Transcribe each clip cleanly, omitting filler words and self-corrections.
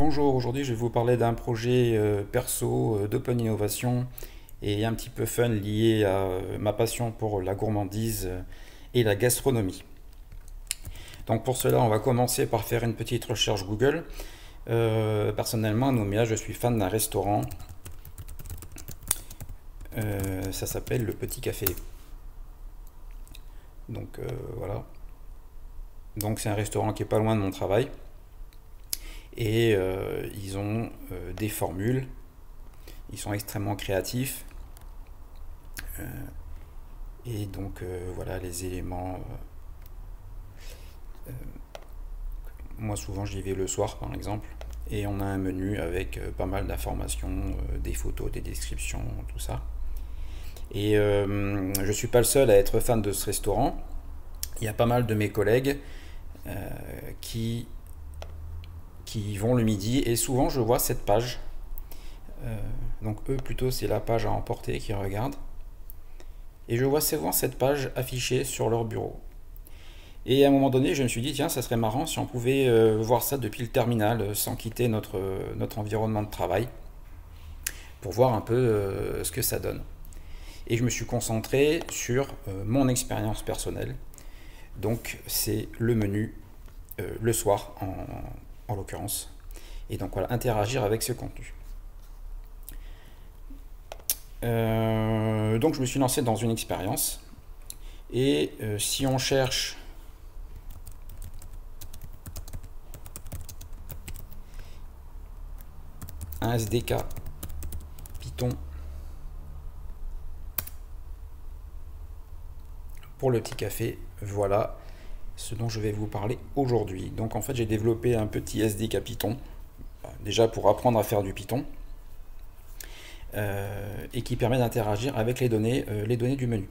Bonjour, aujourd'hui je vais vous parler d'un projet perso d'open innovation et un petit peu fun lié à ma passion pour la gourmandise et la gastronomie. Donc pour cela, on va commencer par faire une petite recherche Google. Personnellement, à Nouméa, je suis fan d'un restaurant. Ça s'appelle Le Petit Café. Donc voilà. Donc c'est un restaurant qui est pas loin de mon travail. Et ils ont des formules. Ils sont extrêmement créatifs. Et donc voilà les éléments. Moi souvent j'y vais le soir par exemple. Et on a un menu avec pas mal d'informations, des photos, des descriptions, tout ça. Et je ne suis pas le seul à être fan de ce restaurant. Il y a pas mal de mes collègues euh, qui, qui vont le midi et souvent je vois cette page. Donc eux plutôt c'est la page à emporter qu'ils regardent. Et je vois souvent cette page affichée sur leur bureau. Et à un moment donné, je me suis dit, tiens, ça serait marrant si on pouvait voir ça depuis le terminal, sans quitter notre environnement de travail, pour voir un peu ce que ça donne. Et je me suis concentré sur mon expérience personnelle. Donc, c'est le menu, le soir, en l'occurrence. Et donc, voilà, interagir avec ce contenu. Donc, je me suis lancé dans une expérience. Et si on cherche un SDK Python pour le petit café, voilà ce dont je vais vous parler aujourd'hui. Donc en fait j'ai développé un petit SDK Python, déjà pour apprendre à faire du Python, et qui permet d'interagir avec les données du menu.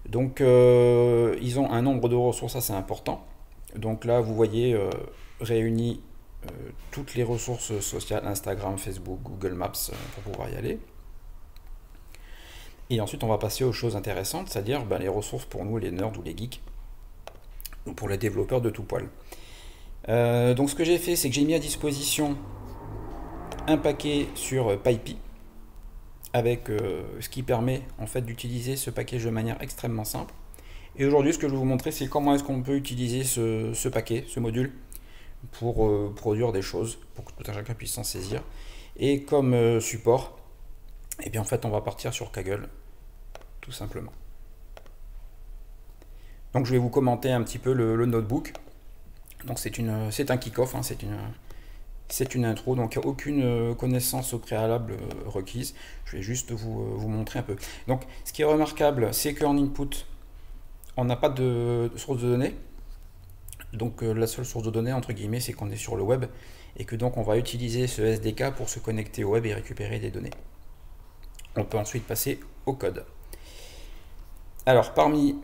Donc ils ont un nombre de ressources assez important. Donc là vous voyez réunis toutes les ressources sociales, Instagram, Facebook, Google Maps, pour pouvoir y aller. Et ensuite, on va passer aux choses intéressantes, c'est-à-dire les ressources pour nous, les nerds ou les geeks, ou pour les développeurs de tout poil. Donc, ce que j'ai fait, c'est que j'ai mis à disposition un paquet sur PyPy, avec ce qui permet en fait d'utiliser ce package de manière extrêmement simple. Et aujourd'hui, ce que je vais vous montrer, c'est comment est-ce qu'on peut utiliser ce paquet, ce module, pour produire des choses, pour que tout un chacun puisse s'en saisir. Et comme support, et bien en fait, on va partir sur Kaggle, tout simplement. Donc je vais vous commenter un petit peu le notebook. Donc c'est un kick-off, hein, c'est une intro, donc il n'y a aucune connaissance au préalable requise. Je vais juste vous montrer un peu. Donc ce qui est remarquable, c'est qu'en input, on n'a pas de source de données. Donc la seule source de données, entre guillemets, c'est qu'on est sur le web et que donc on va utiliser ce SDK pour se connecter au web et récupérer des données. On peut ensuite passer au code. Alors parmi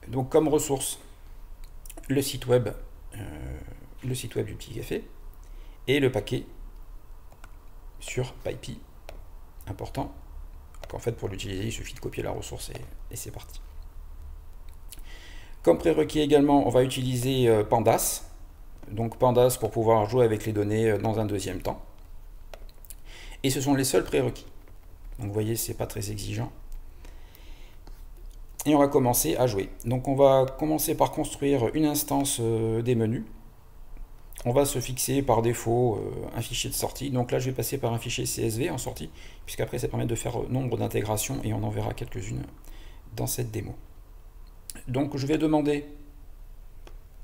donc comme ressource le site web du petit café et le paquet sur PyPy, important. Donc en fait pour l'utiliser il suffit de copier la ressource et c'est parti. Comme prérequis également on va utiliser Pandas, donc Pandas pour pouvoir jouer avec les données dans un deuxième temps. Et ce sont les seuls prérequis. Donc vous voyez c'est pas très exigeant. Et on va commencer à jouer. Donc on va commencer par construire une instance des menus. On va se fixer par défaut un fichier de sortie. Donc là je vais passer par un fichier CSV en sortie, puisqu'après ça permet de faire nombre d'intégrations et on en verra quelques-unes dans cette démo. Donc je vais demander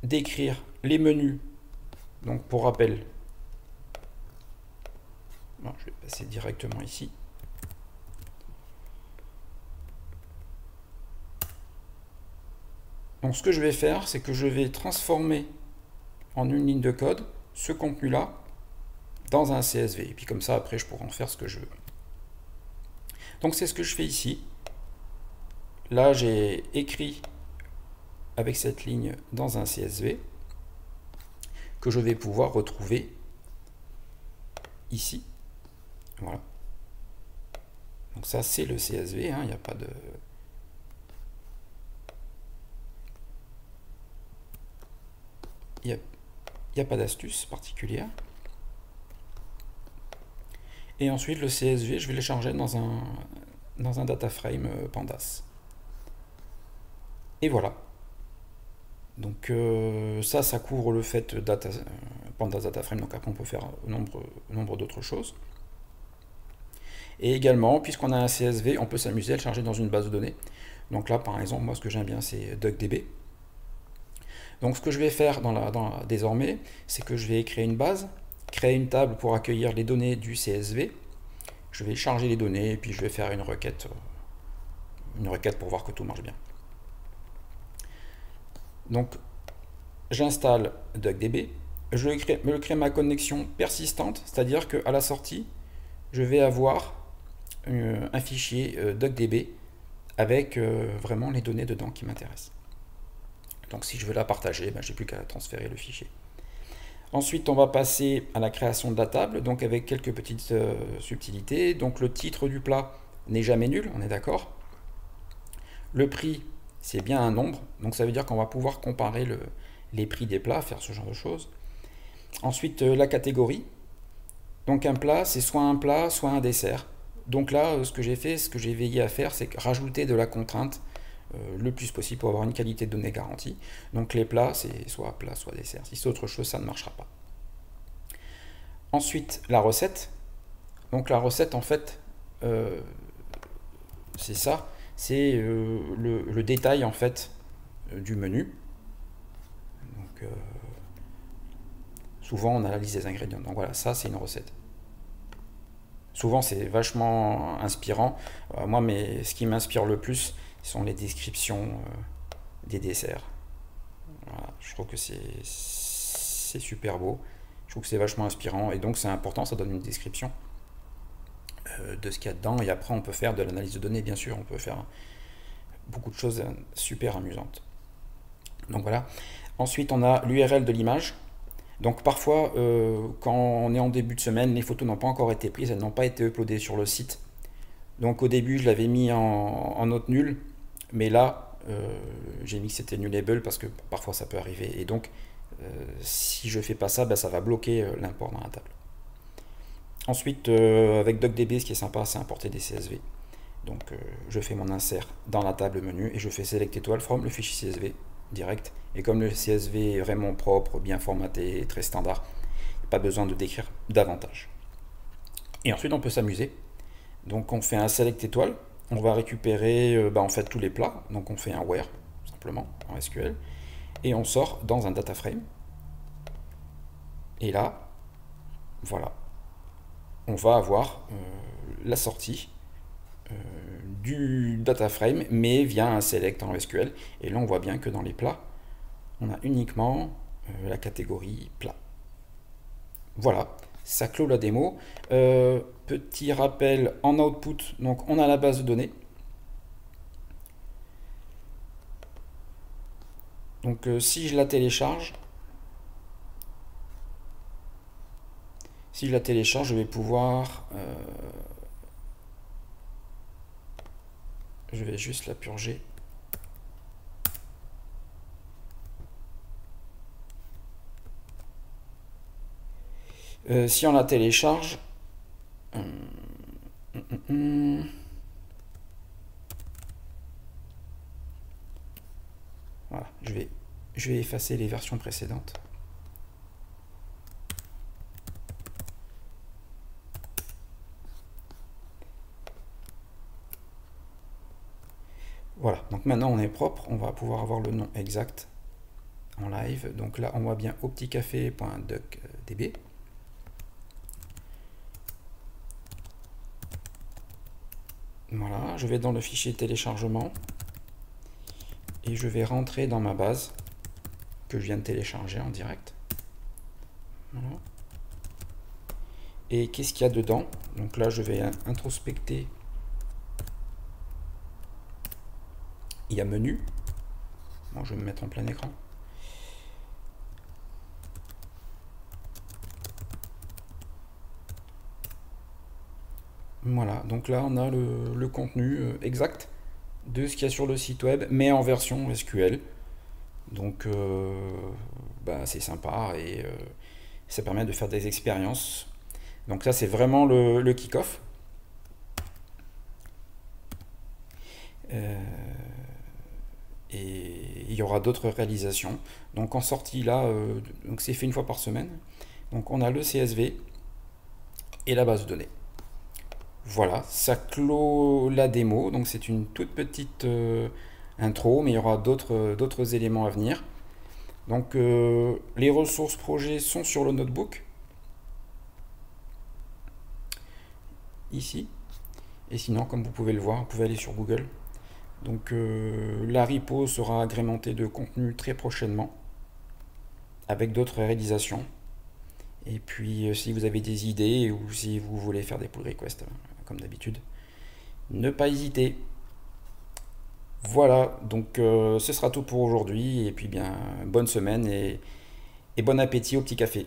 d'écrire les menus. Donc pour rappel, bon, je vais passer directement ici. Donc ce que je vais faire, c'est que je vais transformer en une ligne de code ce contenu-là dans un CSV. Et puis comme ça, après, je pourrai en faire ce que je veux. Donc c'est ce que je fais ici. Là, j'ai écrit avec cette ligne dans un CSV que je vais pouvoir retrouver ici. Voilà. Donc ça, c'est le CSV. Il n'y a pas de... il n'y a pas d'astuce particulière. Et ensuite, le CSV, je vais le charger dans un data frame Pandas. Et voilà. Donc ça couvre le fait Pandas Data Frame. Donc après, on peut faire nombre d'autres choses. Et également, puisqu'on a un CSV, on peut s'amuser à le charger dans une base de données. Donc là, par exemple, moi, ce que j'aime bien, c'est DuckDB. Donc ce que je vais faire désormais, c'est que je vais créer une base, créer une table pour accueillir les données du CSV. Je vais charger les données et puis je vais faire une requête pour voir que tout marche bien. Donc j'installe DuckDB, je crée ma connexion persistante, c'est-à-dire qu'à la sortie, je vais avoir un fichier DuckDB avec vraiment les données dedans qui m'intéressent. Donc si je veux la partager, ben, j'ai plus qu'à transférer le fichier. Ensuite, on va passer à la création de la table, donc avec quelques petites subtilités. Donc le titre du plat n'est jamais nul, on est d'accord. Le prix, c'est bien un nombre, donc ça veut dire qu'on va pouvoir comparer les prix des plats, faire ce genre de choses. Ensuite, la catégorie. Donc un plat, c'est soit un plat, soit un dessert. Donc là, ce que j'ai fait, ce que j'ai veillé à faire, c'est rajouter de la contrainte le plus possible pour avoir une qualité de données garantie. Donc les plats, c'est soit plat, soit dessert. Si c'est autre chose, ça ne marchera pas. Ensuite, la recette. Donc la recette, en fait, c'est ça. C'est le détail, en fait, du menu. Donc, souvent, on a la liste des ingrédients. Donc voilà, ça, c'est une recette. Souvent, c'est vachement inspirant. Moi, ce qui m'inspire le plus, sont les descriptions des desserts. Voilà, je trouve que c'est super beau. Je trouve que c'est vachement inspirant. Et donc, c'est important, ça donne une description de ce qu'il y a dedans. Et après, on peut faire de l'analyse de données, bien sûr. On peut faire beaucoup de choses super amusantes. Donc voilà. Ensuite, on a l'URL de l'image. Donc parfois, quand on est en début de semaine, les photos n'ont pas encore été prises, elles n'ont pas été uploadées sur le site. Donc au début, je l'avais mis en note nulle, mais là, j'ai mis que c'était nullable parce que parfois ça peut arriver. Et donc, si je fais pas ça, ben, ça va bloquer l'import dans la table. Ensuite, avec DuckDB, ce qui est sympa, c'est importer des CSV. Donc je fais mon insert dans la table menu et je fais select étoile from le fichier CSV direct. Et comme le CSV est vraiment propre, bien formaté, très standard, pas besoin de décrire davantage. Et ensuite, on peut s'amuser. Donc on fait un select étoile, on va récupérer en fait tous les plats. Donc on fait un where, simplement, en SQL. Et on sort dans un data frame. Et là, voilà, on va avoir la sortie du data frame, mais via un select en SQL. Et là, on voit bien que dans les plats, on a uniquement la catégorie plat. Voilà, ça clôt la démo. Petit rappel en output, donc on a la base de données. Donc si je la télécharge, je vais pouvoir... je vais juste la purger. Si on la télécharge, voilà, je vais effacer les versions précédentes. Voilà, donc maintenant on est propre, on va pouvoir avoir le nom exact en live. Donc là on voit bien opticafé.duckdb. Voilà, je vais dans le fichier téléchargement et je vais rentrer dans ma base que je viens de télécharger en direct. Voilà. Et qu'est-ce qu'il y a dedans? Donc là je vais introspecter. Il y a menu. Bon, je vais me mettre en plein écran. Voilà, donc là on a le contenu exact de ce qu'il y a sur le site web, mais en version SQL. Donc c'est sympa et ça permet de faire des expériences. Donc ça c'est vraiment le kick-off. Et il y aura d'autres réalisations. Donc en sortie là, donc c'est fait une fois par semaine. Donc on a le CSV et la base de données. Voilà, ça clôt la démo. Donc c'est une toute petite intro, mais il y aura d'autres éléments à venir. Donc les ressources projets sont sur le notebook, ici. Et sinon, comme vous pouvez le voir, vous pouvez aller sur Google. Donc la repo sera agrémentée de contenu très prochainement, avec d'autres réalisations. Et puis si vous avez des idées ou si vous voulez faire des pull requests, comme d'habitude, ne pas hésiter. Voilà, donc ce sera tout pour aujourd'hui. Et puis bien, bonne semaine et bon appétit au petit café.